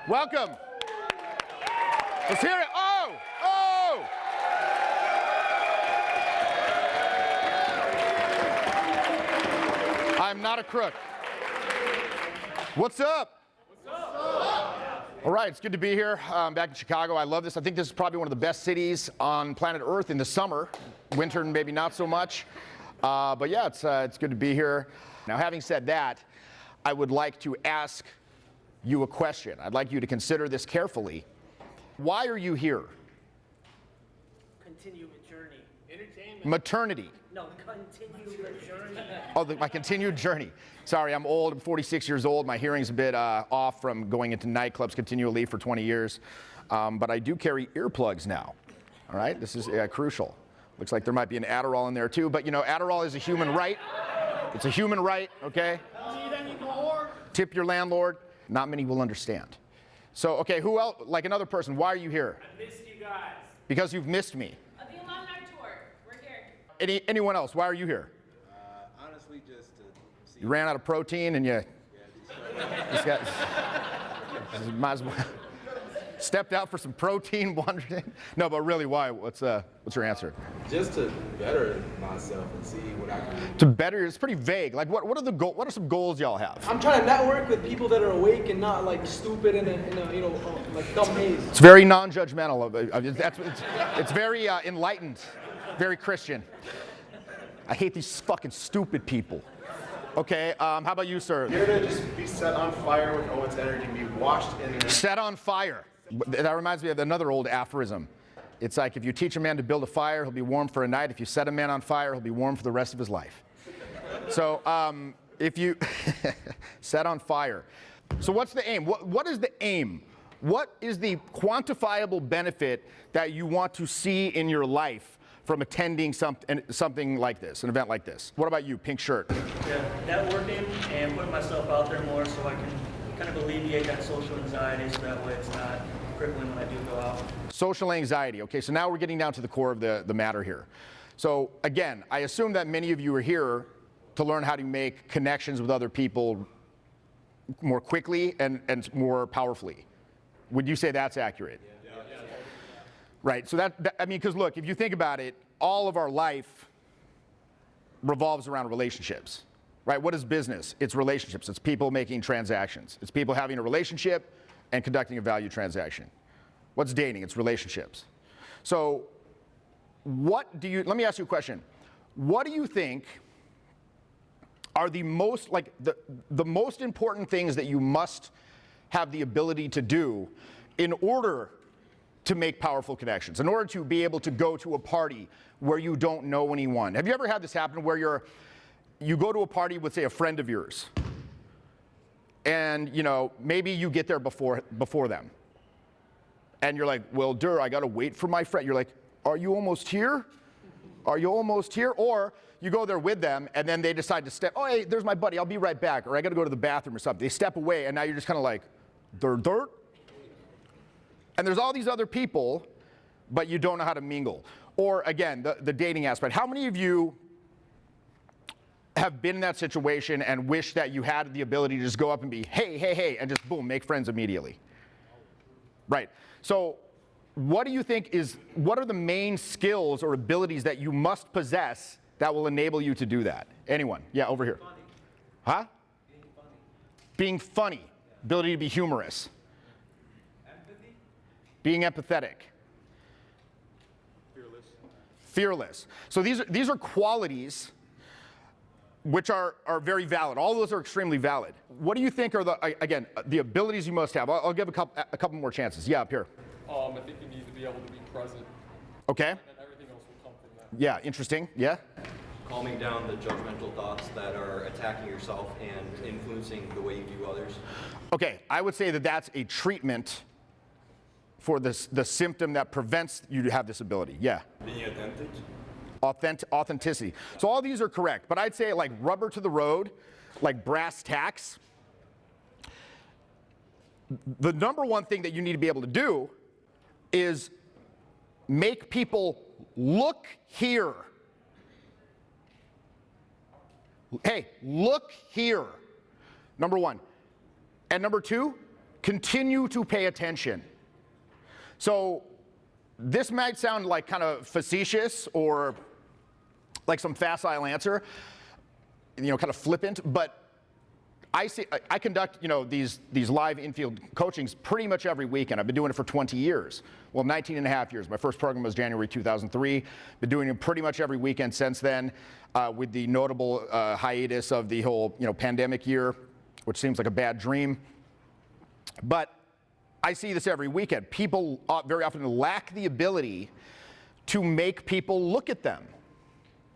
Welcome. Let's hear it. Oh, oh. I'm not a crook. What's up? All right, it's good to be here. Back in Chicago. I love this. I think this is probably one of the best cities on planet Earth in the summer. Winter, maybe not so much. But yeah, it's good to be here. Now, having said that, I would like to ask you a question. I'd like you to consider this carefully. Why are you here? Continue a journey. Entertainment. Maternity. No, continue a journey. Oh, my continued journey. Sorry, I'm old. I'm 46 years old. My hearing's a bit off from going into nightclubs continually for 20 years. But I do carry earplugs now. All right, this is crucial. Looks like there might be an Adderall in there too. But you know, Adderall is a human right. It's a human right, okay? Tip your landlord. Not many will understand. So, okay, who else? Like another person, why are you here? I missed you guys. Because you've missed me. The alumni tour. We're here. Anyone else? Why are you here? Honestly, just to see. You ran out of protein and you just got, might as well stepped out for some protein. No, but really, why? What's your answer? Just to better myself and see what I can do. To better, it's pretty vague. Like, what are some goals y'all have? I'm trying to network with people that are awake and not like stupid in a like dumb haze. It's very non-judgmental. It's very enlightened, very Christian. I hate these fucking stupid people. Okay, how about you, sir? Here to just be set on fire with Owen's energy, be washed in there. Set on fire. That reminds me of another old aphorism. It's like, if you teach a man to build a fire, he'll be warm for a night. If you set a man on fire, he'll be warm for the rest of his life. So if you set on fire. So what's the aim? What is the aim? What is the quantifiable benefit that you want to see in your life from attending something like this, an event like this? What about you, pink shirt? Yeah, networking and putting myself out there more so I can kind of alleviate that social anxiety so that way it's not crippling when I do go out. Social anxiety. Okay, so now we're getting down to the core of the matter here. So again, I assume that many of you are here to learn how to make connections with other people more quickly and more powerfully. Would you say that's accurate? Yeah. Right, so I mean, because look, if you think about it, all of our life revolves around relationships, right? What is business? It's relationships. It's people making transactions. It's people having a relationship and conducting a value transaction. What's dating? It's relationships. So let me ask you a question. What do you think are the most important things that you must have the ability to do in order to make powerful connections, in order to be able to go to a party where you don't know anyone? Have you ever had this happen where you go to a party with, say, a friend of yours, and maybe you get there before them, and you're like, well, I gotta wait for my friend. You're like, are you almost here? Are you almost here? Or you go there with them, and then they decide to step, oh, hey, there's my buddy, I'll be right back, or I gotta go to the bathroom or something. They step away, and now you're just kind of like, dirt. And there's all these other people, but you don't know how to mingle. Or again, the dating aspect. How many of you have been in that situation and wish that you had the ability to just go up and be, hey, and just boom, make friends immediately? Right. So what do you think what are the main skills or abilities that you must possess that will enable you to do that? Anyone? Yeah, over here. Funny. Huh? Being funny. Being funny. Ability to be humorous. Empathy. Being empathetic. Fearless. So these are qualities which are very valid. All of those are extremely valid. What do you think are the abilities you must have? I'll give a couple more chances. Yeah, up here. I think you need to be able to be present. Okay. And then everything else will come from that. Yeah, interesting. Yeah. Calming down the judgmental thoughts that are attacking yourself and influencing the way you view others. Okay, I would say that that's a treatment for the symptom that prevents you to have this ability. Yeah. Being authentic. Authenticity. So all these are correct, but I'd say like rubber to the road, like brass tacks. The number one thing that you need to be able to do is make people look here. Hey, look here. Number one. And number two, continue to pay attention. So this might sound like kind of facetious or like some facile answer, kind of flippant, but I conduct, these live infield coachings pretty much every weekend. I've been doing it for 20 years. Well, 19 and a half years. My first program was January 2003. Been doing it pretty much every weekend since then, with the notable hiatus of the whole, pandemic year, which seems like a bad dream. But I see this every weekend. People very often lack the ability to make people look at them.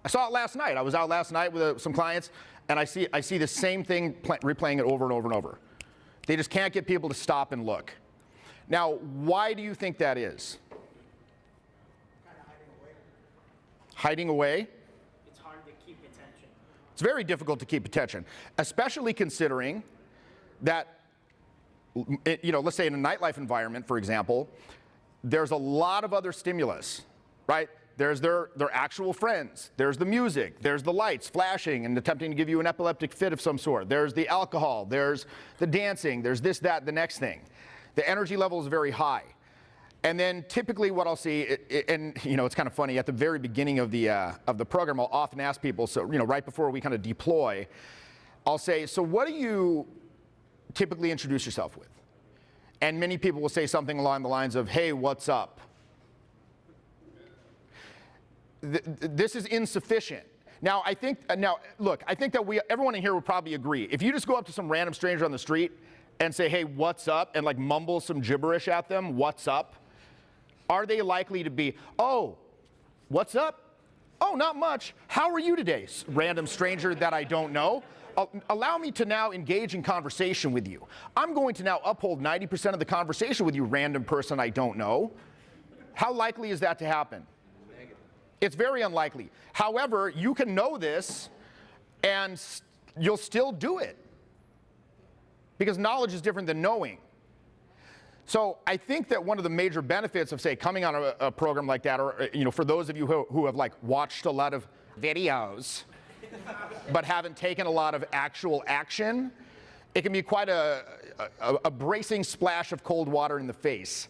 I saw it last night. I was out last night with some clients, and I see the same thing replaying it over and over and over. They just can't get people to stop and look. Now, why do you think that is? Kind of hiding away. Hiding away? It's hard to keep attention. It's very difficult to keep attention, especially considering that, let's say in a nightlife environment, for example, there's a lot of other stimulus, right? There's their actual friends. There's the music. There's the lights flashing and attempting to give you an epileptic fit of some sort. There's the alcohol. There's the dancing. There's this, that, the next thing. The energy level is very high. And then typically what I'll see, it's kind of funny, at the very beginning of the program, I'll often ask people, so, right before we kind of deploy, I'll say, so what do you typically introduce yourself with? And many people will say something along the lines of, hey, what's up? This is insufficient. Now, I think that everyone in here would probably agree. If you just go up to some random stranger on the street and say, hey, what's up, and like mumble some gibberish at them, what's up, are they likely to be, oh, what's up? Oh, not much. How are you today? Random stranger that I don't know. Allow me to now engage in conversation with you. I'm going to now uphold 90% of the conversation with you, random person I don't know. How likely is that to happen? It's very unlikely. However, you can know this and you'll still do it, because knowledge is different than knowing. So I think that one of the major benefits of, say, coming on a program like that, or for those of you who have like watched a lot of videos but haven't taken a lot of actual action, it can be quite a bracing splash of cold water in the face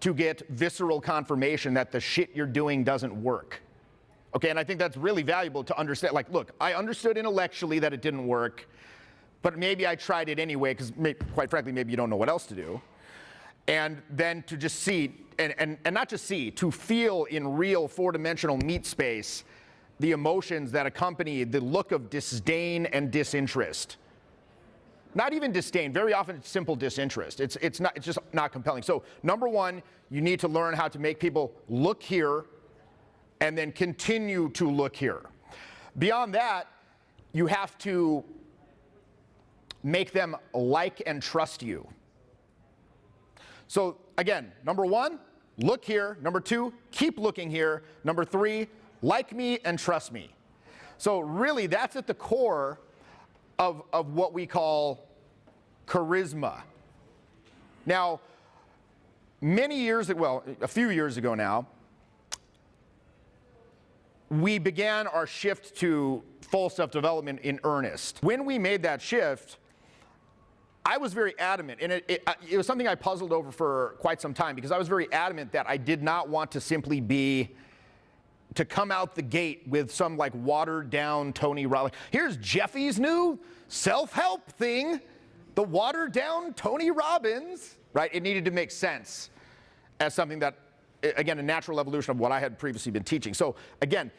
to get visceral confirmation that the shit you're doing doesn't work. Okay, and I think that's really valuable to understand. Like, look, I understood intellectually that it didn't work, but maybe I tried it anyway, because quite frankly, maybe you don't know what else to do. And then to just see, and not just see, to feel in real four-dimensional meat space the emotions that accompany the look of disdain and disinterest. Not even disdain, very often it's simple disinterest. It's just not compelling. So number one, you need to learn how to make people look here and then continue to look here. Beyond that, you have to make them like and trust you. So again, number one, look here. Number two, keep looking here. Number three, like me and trust me. So really, that's at the core of what we call charisma. Now, a few years ago now, we began our shift to full self-development in earnest. When we made that shift, I was very adamant, and it was something I puzzled over for quite some time, because I was very adamant that I did not want to simply to come out the gate with some like watered down Tony Robbins. Here's Jeffy's new self-help thing, the watered down Tony Robbins, right? It needed to make sense as something that, again, a natural evolution of what I had previously been teaching. So again,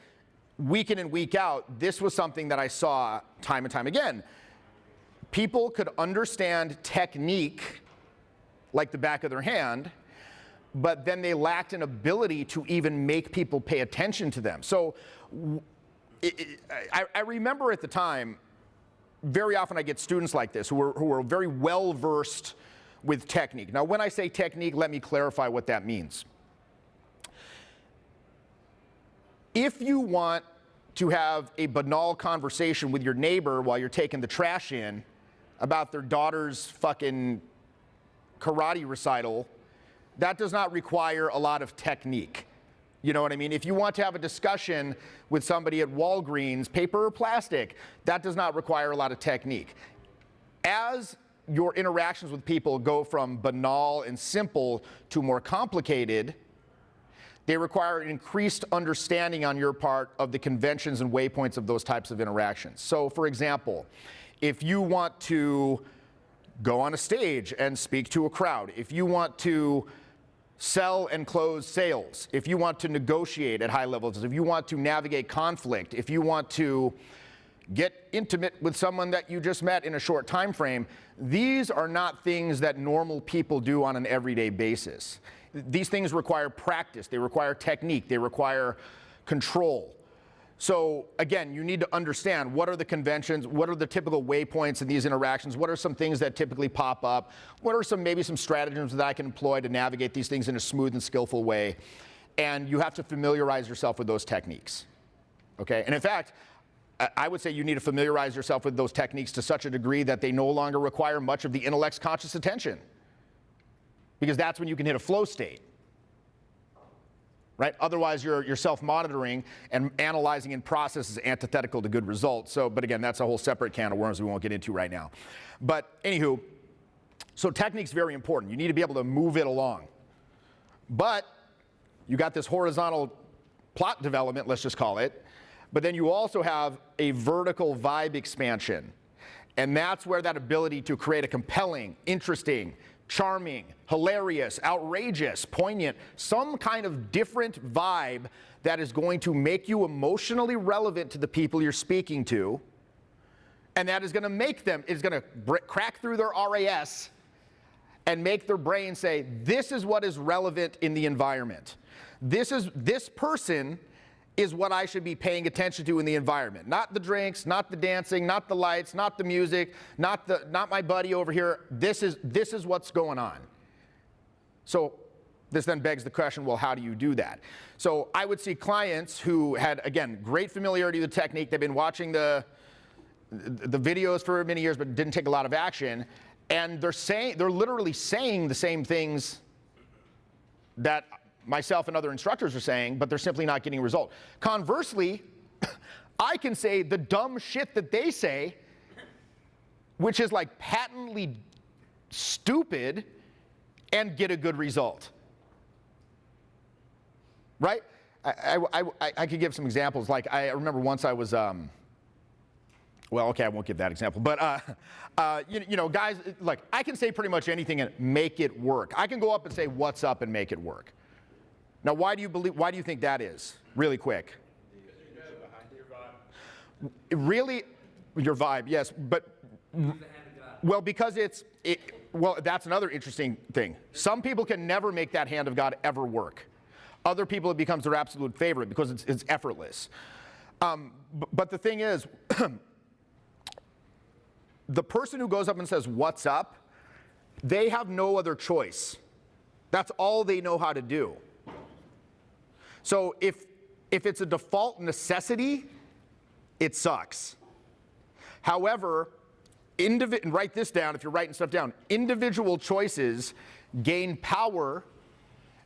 week in and week out, this was something that I saw time and time again. People could understand technique like the back of their hand, but then they lacked an ability to even make people pay attention to them. So I remember at the time, very often I get students like this who are very well versed with technique. Now, when I say technique, let me clarify what that means. If you want to have a banal conversation with your neighbor while you're taking the trash in about their daughter's fucking karate recital, that does not require a lot of technique. You know what I mean? If you want to have a discussion with somebody at Walgreens, paper or plastic, that does not require a lot of technique. As your interactions with people go from banal and simple to more complicated, they require an increased understanding on your part of the conventions and waypoints of those types of interactions. So, for example, if you want to go on a stage and speak to a crowd, if you want to sell and close sales, if you want to negotiate at high levels, if you want to navigate conflict, if you want to get intimate with someone that you just met in a short time frame, these are not things that normal people do on an everyday basis. These things require practice, they require technique, they require control. So again, you need to understand what are the conventions, what are the typical waypoints in these interactions, what are some things that typically pop up, what are maybe some stratagems that I can employ to navigate these things in a smooth and skillful way, and you have to familiarize yourself with those techniques, okay? And in fact, I would say you need to familiarize yourself with those techniques to such a degree that they no longer require much of the intellect's conscious attention, because that's when you can hit a flow state. Right? Otherwise, you're self-monitoring and analyzing in process is antithetical to good results. So, but again, that's a whole separate can of worms we won't get into right now. But anywho, so technique's very important. You need to be able to move it along. But you got this horizontal plot development, let's just call it, but then you also have a vertical vibe expansion. And that's where that ability to create a compelling, interesting, charming, hilarious, outrageous, poignant, some kind of different vibe that is going to make you emotionally relevant to the people you're speaking to, and that is going to make them, is going to crack through their RAS and make their brain say, this is what is relevant in the environment. This person is what I should be paying attention to in the environment. Not the drinks, not the dancing, not the lights, not the music, not my buddy over here. This is what's going on. So this then begs the question, well, how do you do that? So I would see clients who had, again, great familiarity with the technique. They've been watching the videos for many years, but didn't take a lot of action. And they're literally saying the same things that myself and other instructors are saying, but they're simply not getting a result. Conversely, I can say the dumb shit that they say, which is like patently stupid, and get a good result. Right? I could give some examples. Like I remember once I was, well, okay, I won't give that example, but you know, guys, like I can say pretty much anything and make it work. I can go up and say, "What's up?" and make it work. Now, why do you think that is? Really quick. Really, your vibe, yes, but well, because well, that's another interesting thing. Some people can never make that hand of God ever work. Other people, it becomes their absolute favorite because it's effortless. But the thing is, the person who goes up and says, "What's up?" they have no other choice. That's all they know how to do. So if it's a default necessity, it sucks. However, and write this down if you're writing stuff down, individual choices gain power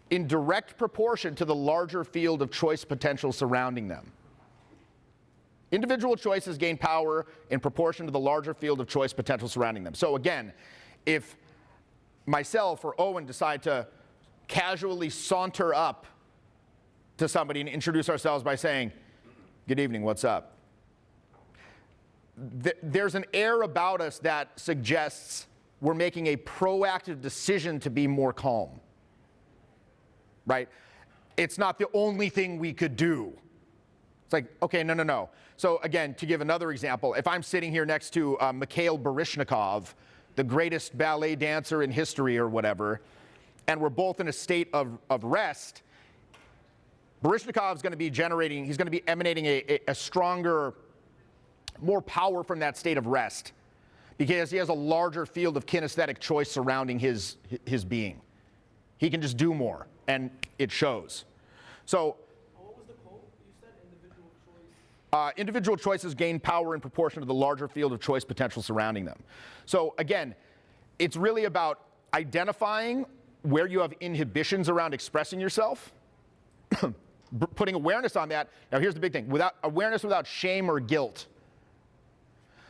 in direct proportion to the larger field of choice potential surrounding them. Individual choices gain power in proportion to the larger field of choice potential surrounding them. So again, if myself or Owen decide to casually saunter up to somebody and introduce ourselves by saying, "Good evening, what's up?" There's an air about us that suggests we're making a proactive decision to be more calm, right? It's not the only thing we could do. It's like, okay, no. So again, to give another example, if I'm sitting here next to Mikhail Baryshnikov, the greatest ballet dancer in history or whatever, and we're both in a state of rest, Baryshnikov's going to be he's going to be emanating a stronger, more power from that state of rest because he has a larger field of kinesthetic choice surrounding his being. He can just do more, and it shows. So, What was the quote? You said individual choice. Individual choices gain power in proportion to the larger field of choice potential surrounding them. So again, it's really about identifying where you have inhibitions around expressing yourself, putting awareness on that. Now here's the big thing, awareness without shame or guilt.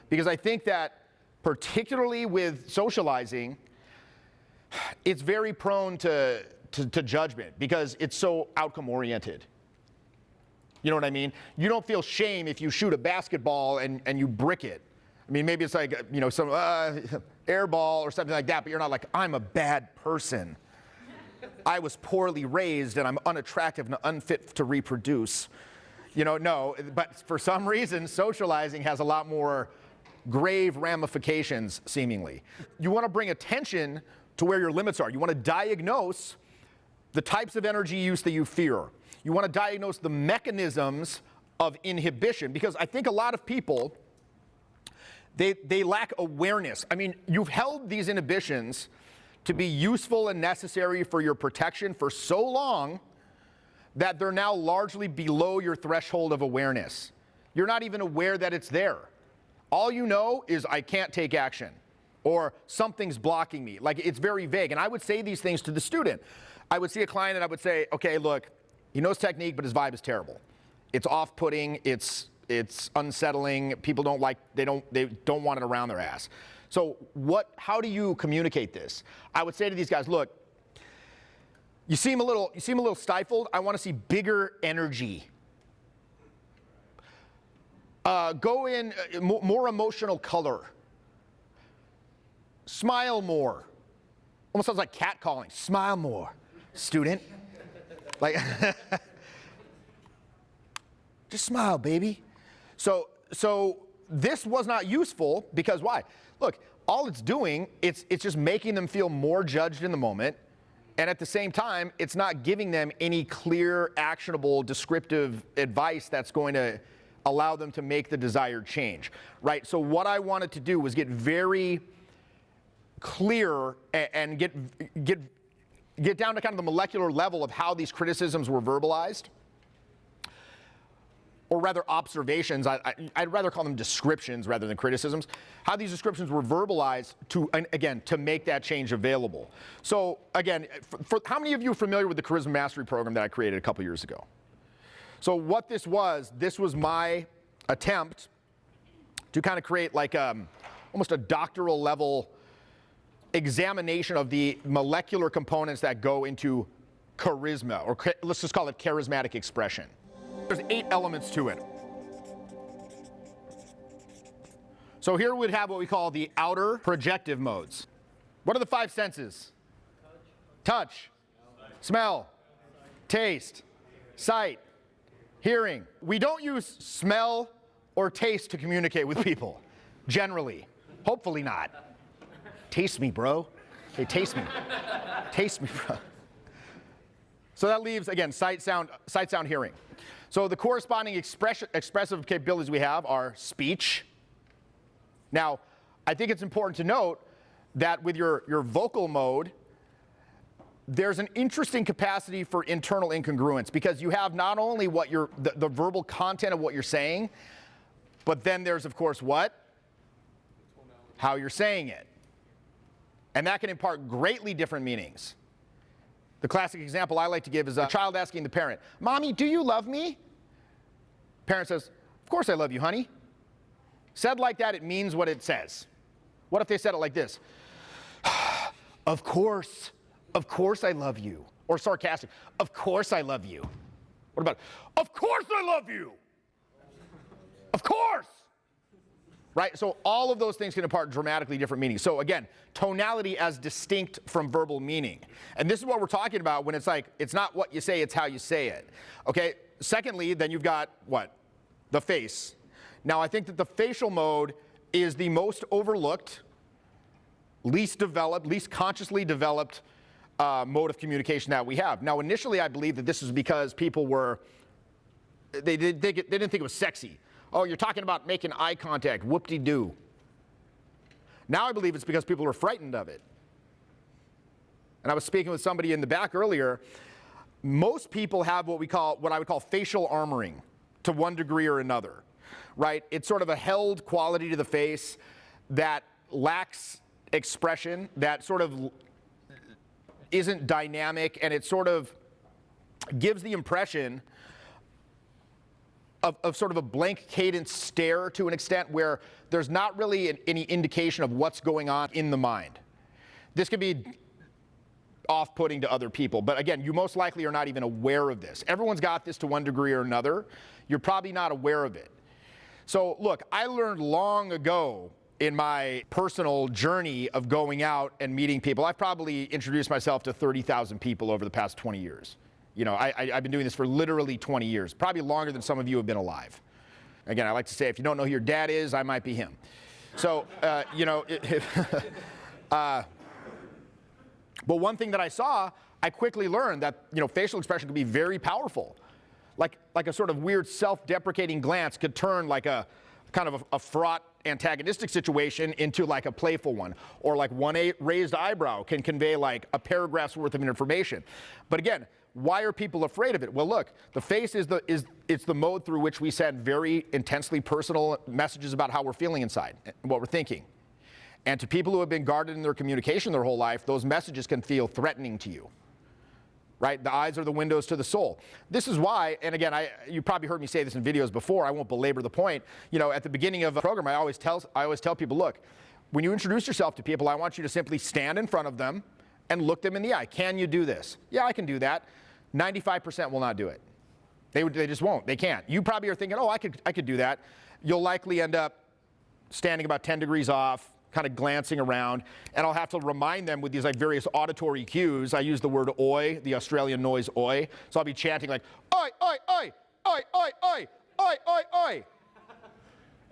Because I think that particularly with socializing, it's very prone to judgment because it's so outcome oriented. You know what I mean? You don't feel shame if you shoot a basketball and you brick it. I mean, maybe it's like, you know, some air ball or something like that, but you're not like, I'm a bad person. I was poorly raised and I'm unattractive and unfit to reproduce. You know, no, but for some reason, socializing has a lot more grave ramifications, seemingly. You want to bring attention to where your limits are. You want to diagnose the types of energy use that you fear. You want to diagnose the mechanisms of inhibition, because I think a lot of people, they lack awareness. I mean, you've held these inhibitions to be useful and necessary for your protection for so long that they're now largely below your threshold of awareness. You're not even aware that it's there. All you know is I can't take action, or something's blocking me. Like, it's very vague. And I would say these things to the student. I would see a client and I would say, okay, look, he knows technique, but his vibe is terrible. It's off-putting, it's unsettling, people don't like, they don't want it around their ass. So how do you communicate this? I would say to these guys, look, you seem a little stifled. I want to see bigger energy. Go in more emotional color. Smile more. Almost sounds like catcalling. Smile more, student. Like, just smile, baby. So this was not useful because why? Look, all it's doing, it's just making them feel more judged in the moment. And at the same time, it's not giving them any clear, actionable, descriptive advice that's going to allow them to make the desired change, right? So what I wanted to do was get very clear and get down to kind of the molecular level of how these criticisms were verbalized, or rather observations. I'd rather call them descriptions rather than criticisms. How these descriptions were verbalized to make that change available. So again, for how many of you are familiar with the Charisma Mastery program that I created a couple years ago? So what this was my attempt to kind of create like almost a doctoral level examination of the molecular components that go into charisma, or let's just call it charismatic expression. There's 8 elements to it. So here we'd have what we call the outer projective modes. What are the 5 senses? Touch, smell, taste, sight, hearing. We don't use smell or taste to communicate with people, generally. Hopefully not. Taste me, bro. Hey, taste me. Taste me, bro. So that leaves, again, sight, sound, hearing. So the corresponding expressive capabilities we have are speech. Now, I think it's important to note that with your vocal mode, there's an interesting capacity for internal incongruence, because you have not only what the verbal content of what you're saying, but then there's, of course, what? How you're saying it. And that can impart greatly different meanings. The classic example I like to give is a child asking the parent, "Mommy, do you love me?" Parent says, "Of course I love you, honey." Said like that, it means what it says. What if they said it like this? Of course I love you. Or sarcastic, "Of course I love you." What about, "Of course I love you"? Of course. Right? So all of those things can impart dramatically different meanings. So again, tonality as distinct from verbal meaning. And this is what we're talking about when it's like, it's not what you say, it's how you say it. Okay? Secondly, then you've got what? The face. Now, I think that the facial mode is the most overlooked, least developed, least consciously developed mode of communication that we have. Now, initially, I believe that this is because people they didn't think it was sexy. Oh, you're talking about making eye contact, whoop-de-doo. Now I believe it's because people are frightened of it. And I was speaking with somebody in the back earlier. Most people have what I would call facial armoring to one degree or another, right? It's sort of a held quality to the face that lacks expression, that sort of isn't dynamic, and it sort of gives the impression of sort of a blank cadence stare to an extent where there's not really any indication of what's going on in the mind. This could be off-putting to other people, but again, you most likely are not even aware of this. Everyone's got this to one degree or another. You're probably not aware of it. So look, I learned long ago in my personal journey of going out and meeting people. I've probably introduced myself to 30,000 people over the past 20 years. You know, I've been doing this for literally 20 years, probably longer than some of you have been alive. Again, I like to say, if you don't know who your dad is, I might be him. So, you know, but one thing that I saw, I quickly learned that, you know, facial expression can be very powerful. Like a sort of weird self-deprecating glance could turn like a kind of a fraught antagonistic situation into like a playful one, or like one raised eyebrow can convey like a paragraph's worth of information. But again, why are people afraid of it? Well, look, the face is the mode through which we send very intensely personal messages about how we're feeling inside, what we're thinking. And to people who have been guarded in their communication their whole life, those messages can feel threatening to you. Right? The eyes are the windows to the soul. This is why, and again, you probably heard me say this in videos before, I won't belabor the point. You know, at the beginning of a program, I always tell people, look, when you introduce yourself to people, I want you to simply stand in front of them and look them in the eye. Can you do this? Yeah, I can do that. 95% will not do it. They just won't. They can't. You probably are thinking, oh, I could do that. You'll likely end up standing about 10 degrees off, kind of glancing around, and I'll have to remind them with these like various auditory cues. I use the word oi, the Australian noise oi. So I'll be chanting like, oi, oi, oi, oi, oi, oi, oi, oi, oi.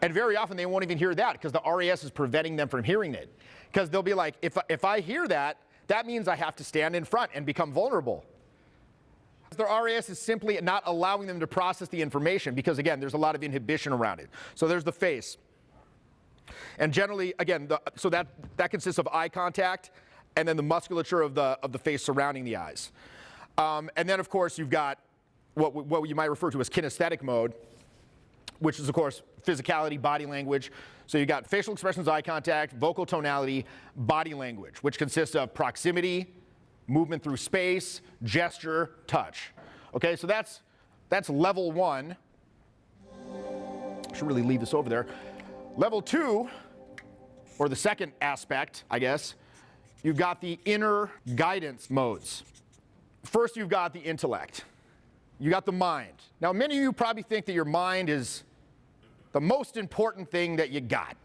And very often they won't even hear that because the RAS is preventing them from hearing it. Because they'll be like, if I hear that, that means I have to stand in front and become vulnerable. Their RAS is simply not allowing them to process the information because, again, there's a lot of inhibition around it. So there's the face. And generally, again, so that consists of eye contact and then the musculature of the face surrounding the eyes. And then, of course, you've got what you might refer to as kinesthetic mode, which is, of course, physicality, body language. So you've got facial expressions, eye contact, vocal tonality, body language, which consists of proximity, movement through space, gesture, touch. Okay, so that's level one. I should really leave this over there. Level two, or the second aspect, I guess, you've got the inner guidance modes. First, you've got the intellect. You got the mind. Now, many of you probably think that your mind is the most important thing that you got.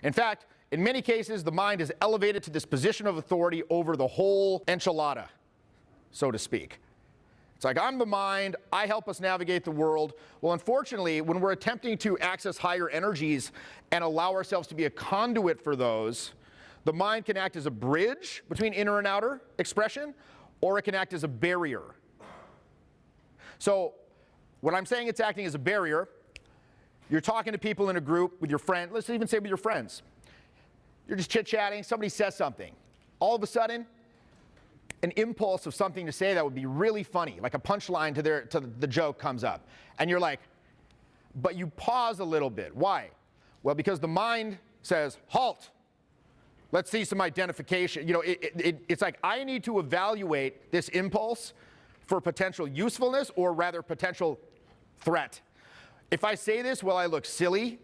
In fact, in many cases, the mind is elevated to this position of authority over the whole enchilada, so to speak. It's like, I'm the mind, I help us navigate the world. Well, unfortunately, when we're attempting to access higher energies and allow ourselves to be a conduit for those, the mind can act as a bridge between inner and outer expression, or it can act as a barrier. So, when I'm saying it's acting as a barrier, you're talking to people in a group with your friend, let's even say with your friends. You're just chit-chatting, somebody says something. All of a sudden, an impulse of something to say that would be really funny, like a punchline to the joke comes up. And you're like, but you pause a little bit. Why? Well, because the mind says, halt. Let's see some identification. You know, it's like I need to evaluate this impulse for potential usefulness or rather potential threat. If I say this, will I look silly?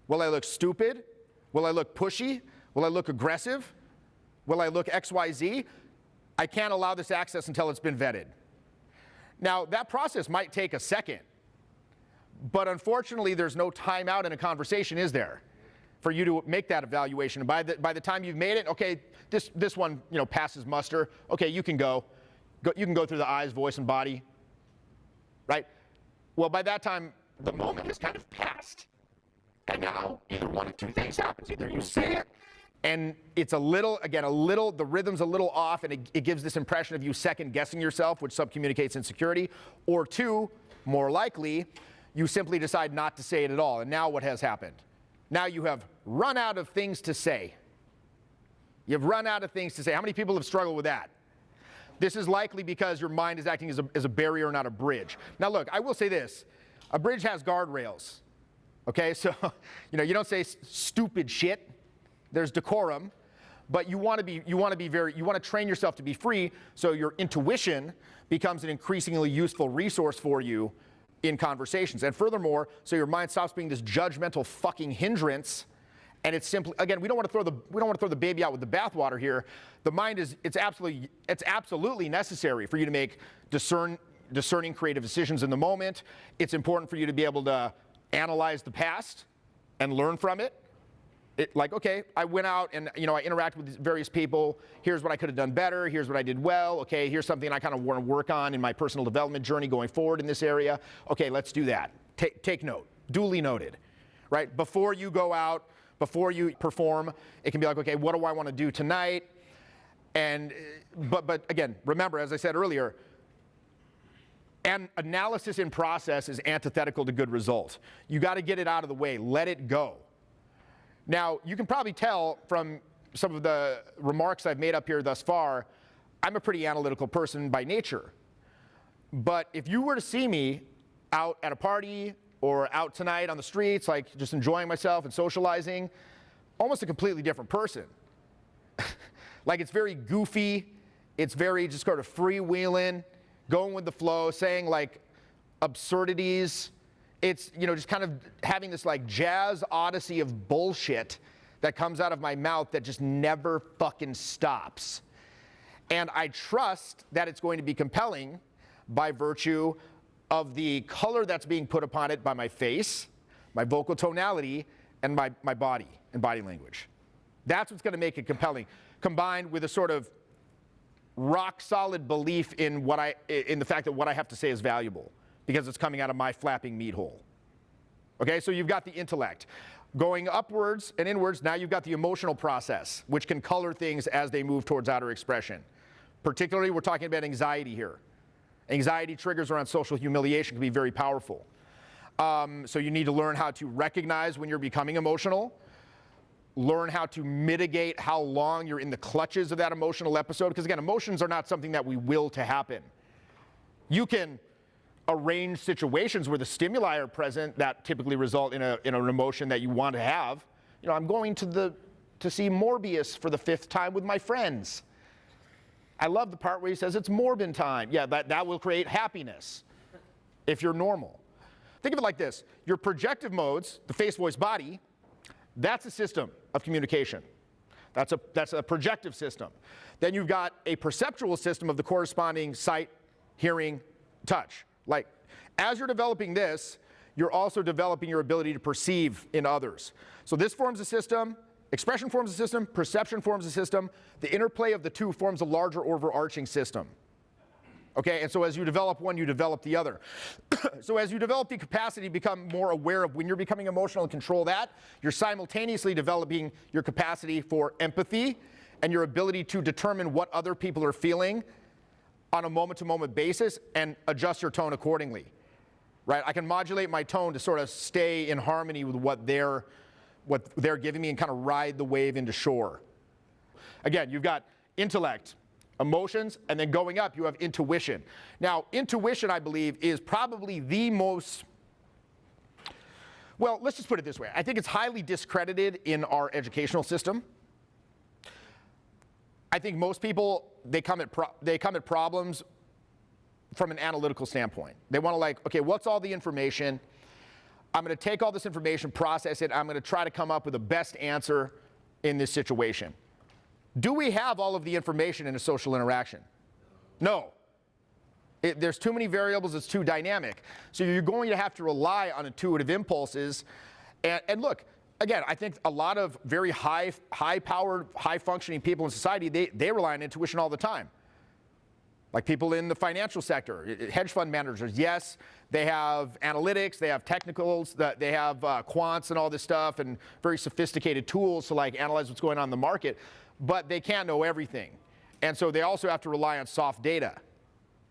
Will I look stupid? Will I look pushy? Will I look aggressive? Will I look XYZ? I can't allow this access until it's been vetted. Now, that process might take a second, but unfortunately, there's no timeout in a conversation, is there, for you to make that evaluation? And by the time you've made it, okay, this one, you know, passes muster. Okay, you can go. You can go through the eyes, voice, and body, right? Well, by that time, the moment has kind of passed, and now either one of two things happens: either you say it, and it's the rhythm's a little off, and it gives this impression of you second-guessing yourself, which subcommunicates insecurity. Or two, more likely, you simply decide not to say it at all. And now what has happened? Now you have run out of things to say. You've run out of things to say. How many people have struggled with that? This is likely because your mind is acting as a barrier, not a bridge. Now look, I will say this. A bridge has guardrails. Okay, so you know, you don't say stupid shit. There's decorum, but you want to train yourself to be free, so your intuition becomes an increasingly useful resource for you in conversations. And furthermore, so your mind stops being this judgmental fucking hindrance. And it's simply, again, we don't want to throw the baby out with the bathwater here. The mind it's absolutely necessary for you to make discerning creative decisions in the moment. It's important for you to be able to analyze the past and learn from it. Like, okay, I went out and, I interacted with various people. Here's what I could have done better. Here's what I did well. Okay, here's something I kind of want to work on in my personal development journey going forward in this area. Okay, let's do that. Take note. Duly noted, right? Before you go out, before you perform, it can be like, okay, what do I want to do tonight? And, but again, remember, as I said earlier, and analysis in process is antithetical to good result. You got to get it out of the way. Let it go. Now, you can probably tell from some of the remarks I've made up here thus far, I'm a pretty analytical person by nature. But if you were to see me out at a party or out tonight on the streets, like just enjoying myself and socializing, almost a completely different person. Like, it's very goofy. It's very just sort of freewheeling, going with the flow, saying like absurdities. It's, just kind of having this like jazz odyssey of bullshit that comes out of my mouth that just never fucking stops. And I trust that it's going to be compelling by virtue of the color that's being put upon it by my face, my vocal tonality, and my body and body language. That's what's going to make it compelling, combined with a sort of rock solid belief in the fact that what I have to say is valuable, because it's coming out of my flapping meat hole. Okay, so you've got the intellect. Going upwards and inwards, now you've got the emotional process, which can color things as they move towards outer expression. Particularly, we're talking about anxiety here. Anxiety triggers around social humiliation can be very powerful. So you need to learn how to recognize when you're becoming emotional, learn how to mitigate how long you're in the clutches of that emotional episode, because again, emotions are not something that we will to happen. You can arrange situations where the stimuli are present that typically result in an emotion that you want to have. I'm going to see Morbius for the 5th time with my friends. I love the part where he says it's Morbin time. Yeah, that will create happiness if you're normal. Think of it like this. Your projective modes, the face, voice, body, that's a system of communication. That's a projective system. Then you've got a perceptual system of the corresponding sight, hearing, touch. Like, as you're developing this, you're also developing your ability to perceive in others. So this forms a system, expression forms a system, perception forms a system. The interplay of the two forms a larger overarching system. Okay, and so as you develop one, you develop the other. So as you develop the capacity to become more aware of when you're becoming emotional and control that, you're simultaneously developing your capacity for empathy and your ability to determine what other people are feeling on a moment-to-moment basis and adjust your tone accordingly, right? I can modulate my tone to sort of stay in harmony with what they're giving me and kind of ride the wave into shore. Again, you've got intellect, emotions, and then going up, you have intuition. Now, intuition, I believe, is probably the most, well, let's just put it this way. I think it's highly discredited in our educational system. I think most people, they come at problems from an analytical standpoint. They want to like, okay, what's all the information? I'm going to take all this information, process it. I'm going to try to come up with the best answer in this situation. Do we have all of the information in a social interaction? No. There's too many variables. It's too dynamic. So you're going to have to rely on intuitive impulses. And look, again, I think a lot of very high-powered, high-functioning people in society, they rely on intuition all the time. Like people in the financial sector, hedge fund managers, yes, they have analytics, they have technicals, they have quants and all this stuff, and very sophisticated tools to like analyze what's going on in the market, but they can't know everything. And so they also have to rely on soft data,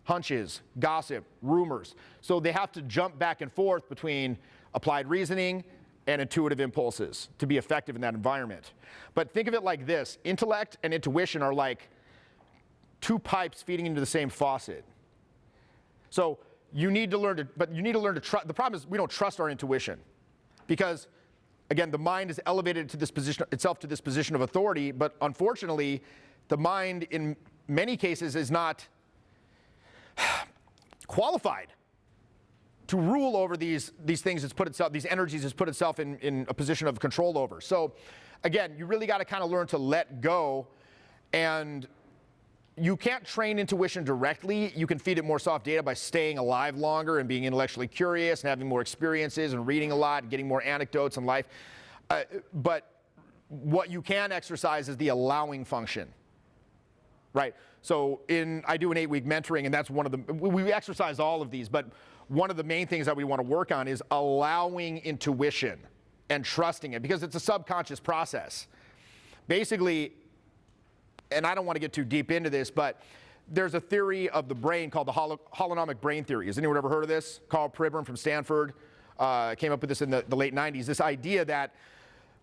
hunches, gossip, rumors. So they have to jump back and forth between applied reasoning and intuitive impulses to be effective in that environment. But think of it like this. Intellect and intuition are like two pipes feeding into the same faucet. So you need to learn to trust. The problem is we don't trust our intuition because, again, the mind is elevated to this position itself to this position of authority, but unfortunately, the mind in many cases is not qualified to rule over these things, these energies, it's put itself in a position of control over. So again, you really got to kind of learn to let go, and you can't train intuition directly. You can feed it more soft data by staying alive longer and being intellectually curious and having more experiences and reading a lot and getting more anecdotes in life. But what you can exercise is the allowing function, right? So I do an 8-week mentoring, and that's one of the, we exercise all of these, but one of the main things that we want to work on is allowing intuition and trusting it, because it's a subconscious process. Basically, and I don't want to get too deep into this, but there's a theory of the brain called the holonomic brain theory. Has anyone ever heard of this? Carl Pribram from Stanford came up with this in the late 90s. This idea that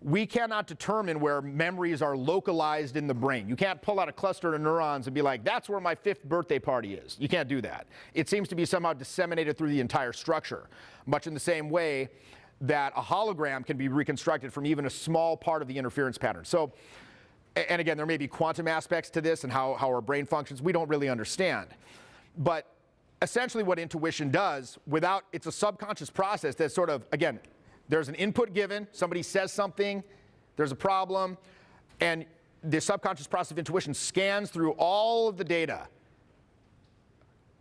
we cannot determine where memories are localized in the brain. You can't pull out a cluster of neurons and be like, that's where my 5th birthday party is. You can't do that. It seems to be somehow disseminated through the entire structure, much in the same way that a hologram can be reconstructed from even a small part of the interference pattern. So, and again, there may be quantum aspects to this and how our brain functions. We don't really understand. But essentially what intuition does, it's a subconscious process that sort of, again, there's an input given, somebody says something, there's a problem, and the subconscious process of intuition scans through all of the data,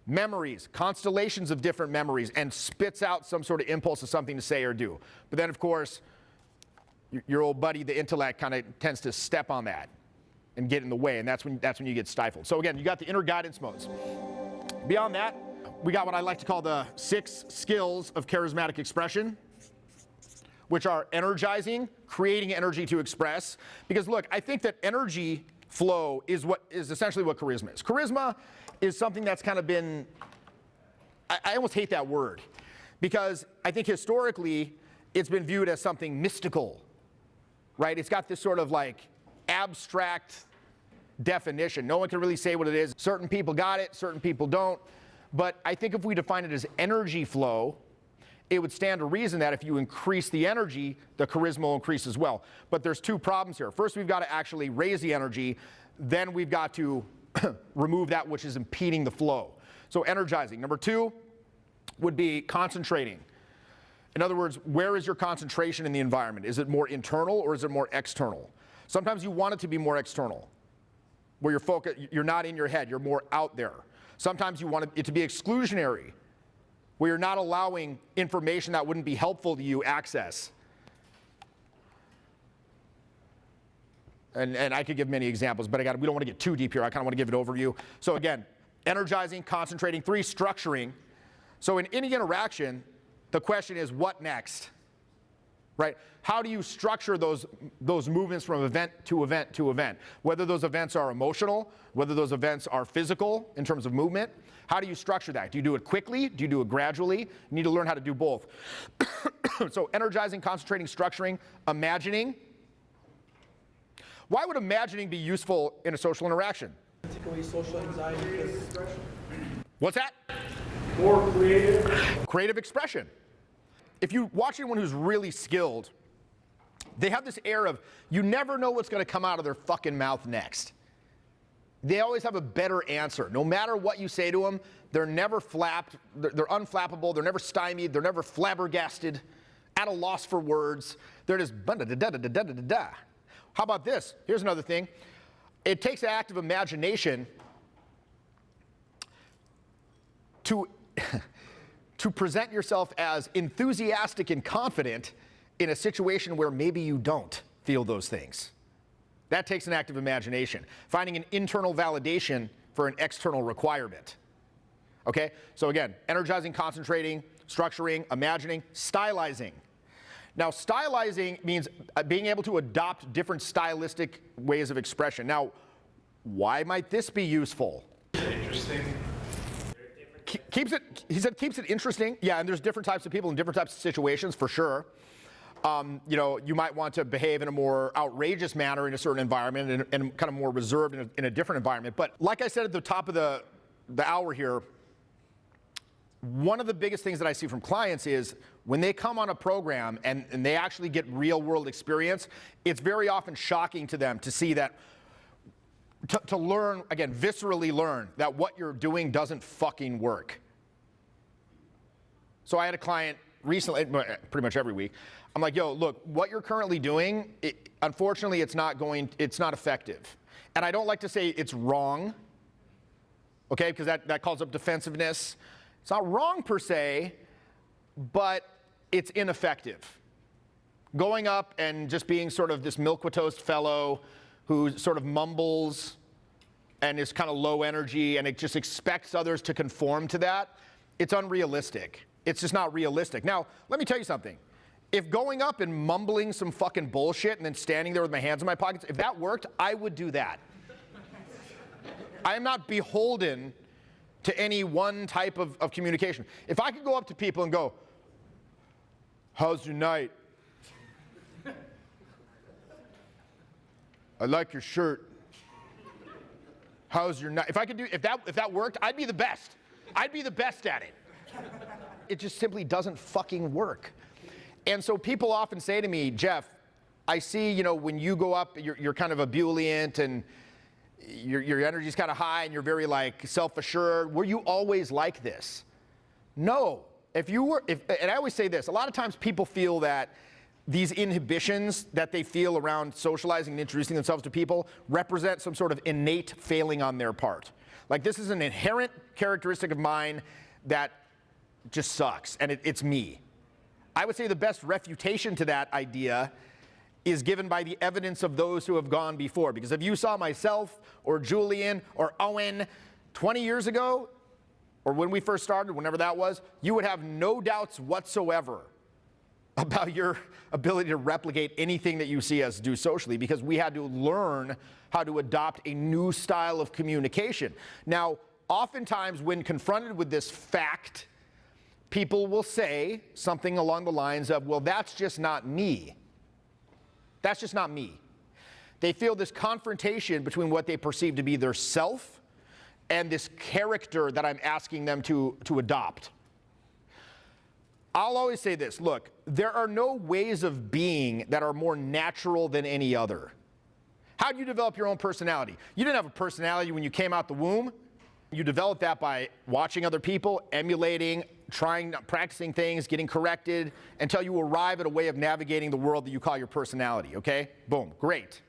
memories, constellations of different memories, and spits out some sort of impulse of something to say or do. But then, of course, your old buddy, the intellect, kind of tends to step on that and get in the way, and that's when you get stifled. So again, you got the inner guidance modes. Beyond that, we got what I like to call the 6 skills of charismatic expression, which are energizing, creating energy to express. Because look, I think that energy flow is essentially what charisma is. Charisma is something that's kind of been, I almost hate that word, because I think historically it's been viewed as something mystical, right? It's got this sort of like abstract definition. No one can really say what it is. Certain people got it, certain people don't. But I think if we define it as energy flow, it would stand to reason that if you increase the energy, the charisma will increase as well. But there's 2 problems here. First, we've got to actually raise the energy. Then we've got to remove that which is impeding the flow. So energizing. Number 2 would be concentrating. In other words, where is your concentration in the environment? Is it more internal or is it more external? Sometimes you want it to be more external, where you're not in your head, you're more out there. Sometimes you want it to be exclusionary, where you're not allowing information that wouldn't be helpful to you access. And I could give many examples, but we don't want to get too deep here. I kind of want to give an overview. So again, energizing, concentrating. 3, structuring. So in any interaction, the question is, what next? Right? How do you structure those movements from event to event to event? Whether those events are emotional, whether those events are physical in terms of movement, how do you structure that? Do you do it quickly? Do you do it gradually? You need to learn how to do both. So energizing, concentrating, structuring, imagining. Why would imagining be useful in a social interaction? Take away social anxiety. What's that? More creative. Creative expression. If you watch anyone who's really skilled, they have this air of, you never know what's going to come out of their fucking mouth next. They always have a better answer. No matter what you say to them, they're never flapped, they're unflappable, they're never stymied, they're never flabbergasted, at a loss for words. They're just da-da-da-da-da-da-da-da. How about this? Here's another thing. It takes an act of imagination to present yourself as enthusiastic and confident in a situation where maybe you don't feel those things. That takes an act of imagination. Finding an internal validation for an external requirement. Okay? So again, energizing, concentrating, structuring, imagining, stylizing. Now, stylizing means being able to adopt different stylistic ways of expression. Now, why might this be useful? Interesting. He said keeps it interesting. Yeah, and there's different types of people in different types of situations, for sure. You might want to behave in a more outrageous manner in a certain environment and kind of more reserved in a different environment. But like I said at the top of the hour here, one of the biggest things that I see from clients is when they come on a program and they actually get real world experience, it's very often shocking to them to see that, to learn, again, viscerally learn that what you're doing doesn't fucking work. So I had a client recently, pretty much every week. I'm like, yo, look, what you're currently doing, unfortunately, it's not effective. And I don't like to say it's wrong, okay, because that calls up defensiveness. It's not wrong per se, but it's ineffective. Going up and just being sort of this milquetoast fellow who sort of mumbles and is kind of low energy and it just expects others to conform to that, it's unrealistic. It's just not realistic. Now, let me tell you something. If going up and mumbling some fucking bullshit and then standing there with my hands in my pockets, if that worked, I would do that. I am not beholden to any one type of communication. If I could go up to people and go, how's your night? I like your shirt. How's your night? If that worked, I'd be the best. I'd be the best at it. It just simply doesn't fucking work. And so people often say to me, Jeff, I see, when you go up, you're kind of ebullient and your energy's kind of high and you're very like self-assured. Were you always like this? No. And I always say this, a lot of times people feel that these inhibitions that they feel around socializing and introducing themselves to people represent some sort of innate failing on their part. Like this is an inherent characteristic of mine that just sucks, and it's me. I would say the best refutation to that idea is given by the evidence of those who have gone before. Because if you saw myself or Julian or Owen 20 years ago, or when we first started, whenever that was, you would have no doubts whatsoever about your ability to replicate anything that you see us do socially, because we had to learn how to adopt a new style of communication. Now, oftentimes when confronted with this fact, people will say something along the lines of, well, that's just not me. That's just not me. They feel this confrontation between what they perceive to be their self and this character that I'm asking them to adopt. I'll always say this, look, there are no ways of being that are more natural than any other. How do you develop your own personality? You didn't have a personality when you came out the womb. You developed that by watching other people, emulating, practicing things, getting corrected, until you arrive at a way of navigating the world that you call your personality, okay? Boom, great.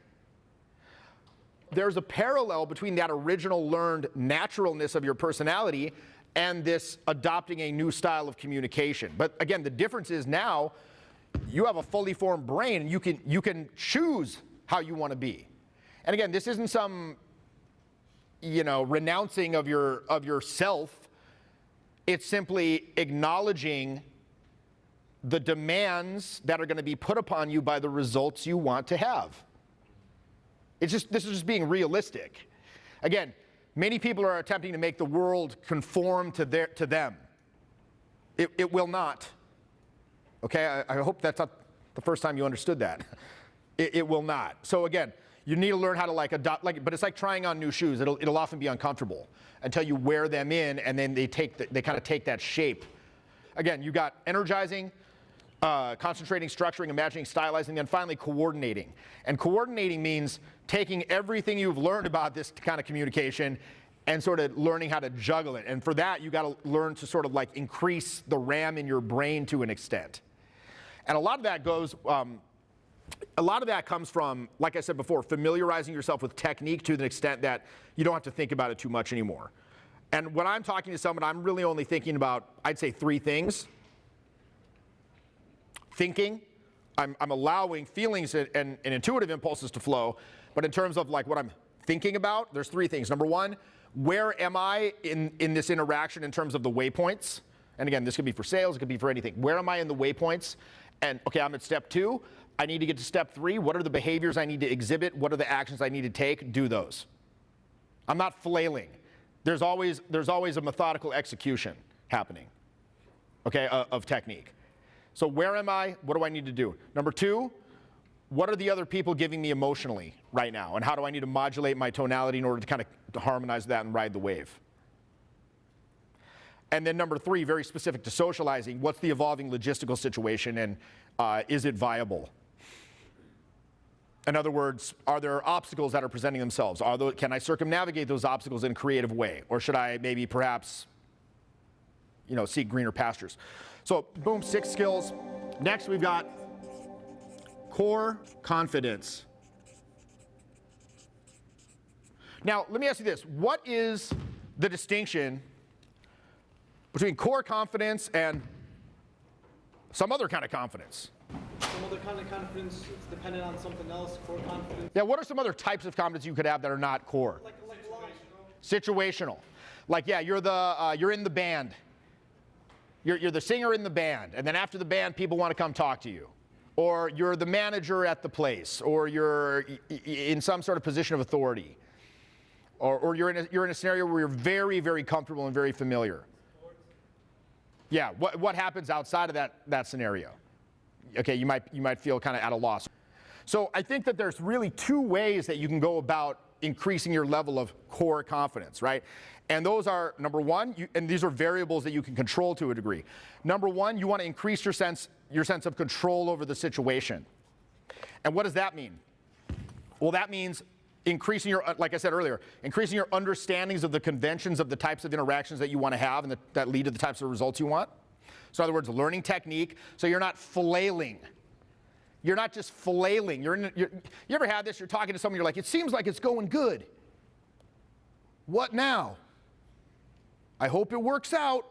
There's a parallel between that original learned naturalness of your personality and this adopting a new style of communication. But again, the difference is now you have a fully formed brain and you can choose how you want to be. And again, this isn't some renouncing of yourself. It's simply acknowledging the demands that are going to be put upon you by the results you want to have. This is just being realistic. Again, many people are attempting to make the world conform to them. It will not. Okay, I hope that's not the first time you understood that. It will not. So again, you need to learn how to adopt, but it's like trying on new shoes. It'll often be uncomfortable until you wear them in, and then they kind of take that shape. Again, you got energizing, concentrating, structuring, imagining, stylizing, then finally coordinating. And coordinating means taking everything you've learned about this kind of communication and sort of learning how to juggle it. And for that, you got to learn to sort of increase the RAM in your brain to an extent. And a lot of that comes from, like I said before, familiarizing yourself with technique to the extent that you don't have to think about it too much anymore. And when I'm talking to someone, I'm really only thinking about, I'd say, 3 things. Thinking, I'm allowing feelings and intuitive impulses to flow, but in terms of what I'm thinking about, there's 3 things. Number 1, where am I in this interaction in terms of the waypoints? And again, this could be for sales, it could be for anything. Where am I in the waypoints? And okay, I'm at step 2. I need to get to step 3. What are the behaviors I need to exhibit? What are the actions I need to take? Do those. I'm not flailing. There's always a methodical execution happening, okay, of technique. So where am I? What do I need to do? Number 2, what are the other people giving me emotionally right now? And how do I need to modulate my tonality in order to kind of harmonize that and ride the wave? And then number 3, very specific to socializing, what's the evolving logistical situation and is it viable? In other words, are there obstacles that are presenting themselves? Can I circumnavigate those obstacles in a creative way? Or should I maybe perhaps seek greener pastures? So boom, 6 skills. Next we've got core confidence. Now, let me ask you this. What is the distinction between core confidence and some other kind of confidence? Some other kind of confidence, it's dependent on something else. Core confidence. Yeah, what are some other types of confidence you could have that are not core? Like Situational. Like, yeah, you're in the band. You're the singer in the band, and then after the band, people want to come talk to you. Or you're the manager at the place, or you're in some sort of position of authority. Or you're in a scenario where you're very, very comfortable and very familiar. Yeah, what happens outside of that scenario? Okay, you might feel kind of at a loss. So I think that there's really 2 ways that you can go about increasing your level of core confidence, right? And those are, number 1, and these are variables that you can control to a degree. Number 1, you want to increase your sense of control over the situation. And what does that mean? Well, that means increasing your, like I said earlier, increasing your understandings of the conventions of the types of interactions that you want to have and that lead to the types of results you want. So in other words, learning technique, so you're not flailing. You're not just flailing. You ever had this? You're talking to someone, you're like, it seems like it's going good. What now? I hope it works out.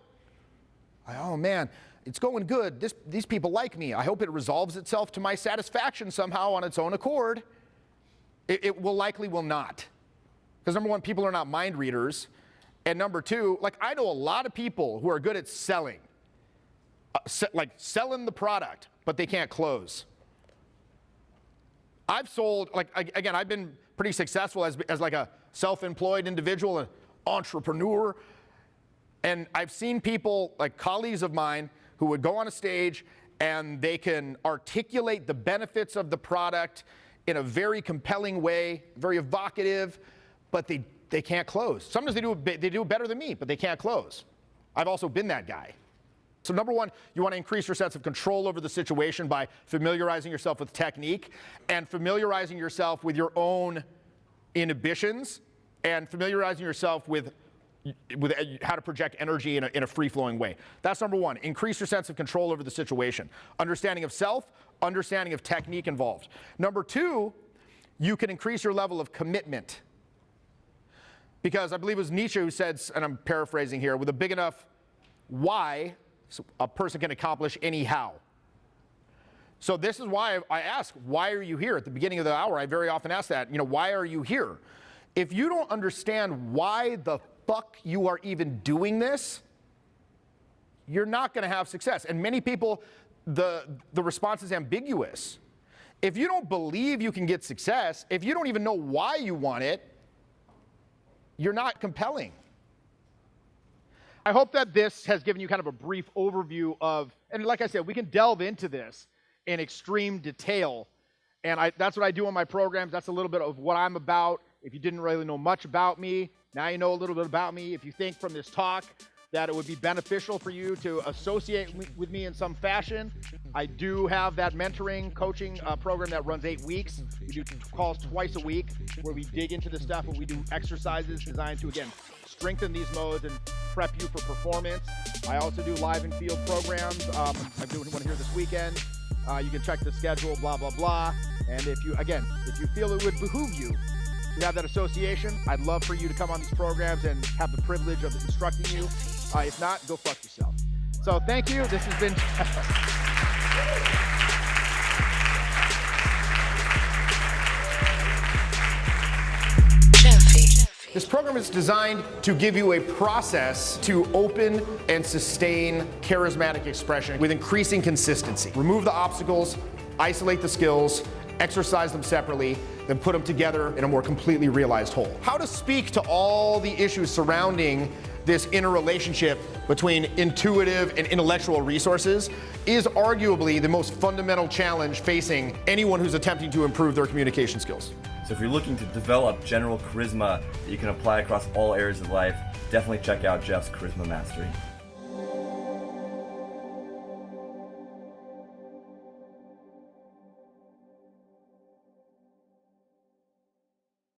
Oh man, it's going good. These people like me. I hope it resolves itself to my satisfaction somehow on its own accord. It likely will not. Because number 1, people are not mind readers. And number 2, like I know a lot of people who are good at selling. Like selling the product, but they can't close. I've sold, like, again, I've been pretty successful as like a self-employed individual, an entrepreneur. And I've seen people, like colleagues of mine, who would go on a stage and they can articulate the benefits of the product in a very compelling way, very evocative, but they can't close. Sometimes they do better than me, but they can't close. I've also been that guy. So number 1, you want to increase your sense of control over the situation by familiarizing yourself with technique and familiarizing yourself with your own inhibitions and familiarizing yourself with how to project energy in a free-flowing way. That's number 1. Increase your sense of control over the situation. Understanding of self, understanding of technique involved. Number 2, you can increase your level of commitment. Because I believe it was Nietzsche who said, and I'm paraphrasing here, with a big enough why, a person can accomplish any how. So this is why I ask, why are you here? At the beginning of the hour, I very often ask that, why are you here? If you don't understand why the fuck you are even doing this, you're not going to have success. And many people, the response is ambiguous. If you don't believe you can get success, if you don't even know why you want it, you're not compelling. I hope that this has given you kind of a brief overview of, and like I said, we can delve into this in extreme detail. And that's what I do on my programs. That's a little bit of what I'm about. If you didn't really know much about me, now you know a little bit about me. If you think from this talk that it would be beneficial for you to associate with me in some fashion, I do have that mentoring coaching program that runs 8 weeks. We do calls twice a week where we dig into the stuff and we do exercises designed to, again, strengthen these modes and prep you for performance. I also do live and field programs. I'm doing one here this weekend. You can check the schedule, blah, blah, blah. And if you feel it would behoove you to have that association, I'd love for you to come on these programs and have the privilege of instructing you. If not, go fuck yourself. So thank you. This has been... This program is designed to give you a process to open and sustain charismatic expression with increasing consistency. Remove the obstacles, isolate the skills, exercise them separately, then put them together in a more completely realized whole. How to speak to all the issues surrounding this interrelationship between intuitive and intellectual resources is arguably the most fundamental challenge facing anyone who's attempting to improve their communication skills. So if you're looking to develop general charisma that you can apply across all areas of life, definitely check out Jeff's Charisma Mastery.